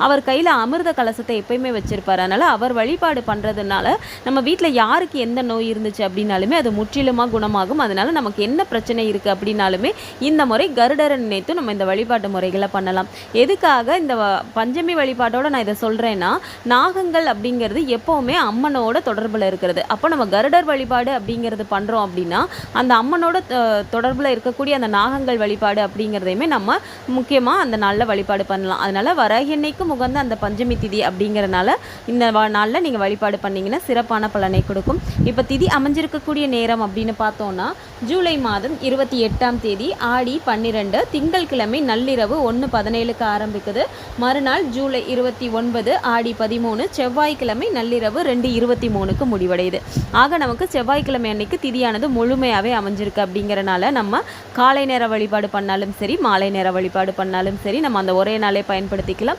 அவர் கையில் அமிர்த கலசத்தை எப்பயுமே வச்சிருப்பார். அதனால் அவர் வழிபாடு பண்ணுறதுனால நம்ம வீட்டில் யாருக்கு எந்த நோய் இருந்துச்சு அப்படின்னாலுமே அது முற்றிலுமாக குணமாகும். அதனால் நமக்கு என்ன பிரச்சனை இருக்குது அப்படின்னாலுமே இந்த முறை கருடரை நினைத்து நம்ம இந்த வழிபாட்டு முறைகளை பண்ணலாம். எதுக்காக இந்த பஞ்சமி வழிபாட்டோடு நான் இதை சொல்கிறேன்னா, நாகங்கள் அப்படிங்கிறது எப்போவுமே அம்மனோட தொடர்பில் இருக்கிறது. அப்போ நம்ம கருடர் வழிபாடு அப்படிங்கிறது பண்ணுறோம் அப்படின்னா அந்த அம்மனோட தொடர்பில் இருக்கக்கூடிய அந்த நாகங்கள் வழிபாடு அப்படிங்கிறதையுமே நம்ம முக்கியமாக அந்த நாளில் வழிபாடு பண்ணலாம். அதனால் வரகின்னைக்கு முகந்த அந்த பஞ்சமி திதி அப்படிங்கிறனால இந்த நாளில் நீங்கள் வழிபாடு பண்ணிங்கன்னா சிறப்பான பலனை கொடுக்கும். இப்போ திதி அமைஞ்சிருக்கக்கூடிய நேரம் அப்படின்னு பார்த்தோன்னா ஜூலை மாதம் 28ஆம் தேதி ஆடி 12 திங்கட்கிழமை நள்ளிரவு 1:17க்கு ஆரம்பிக்குது. மறுநாள் ஜூலை 29 ஆடி 13 செவ்வாய்க்கிழமை நள்ளிரவு 2:23க்கு முடிவடையுது. ஆக நமக்கு செவ்வாய்க்கிழமை அன்னைக்கு திதியானது முழுமையாகவே அமைஞ்சிருக்கு. அப்படிங்கிறனால நம்ம காலை நேர வழிபாடு பண்ணாலும் சரி, மாலை நேர வழிபாடு பண்ணாலும் சரி, நம்ம அந்த ஒரே நாளே பயன்படுத்திக்கலாம்.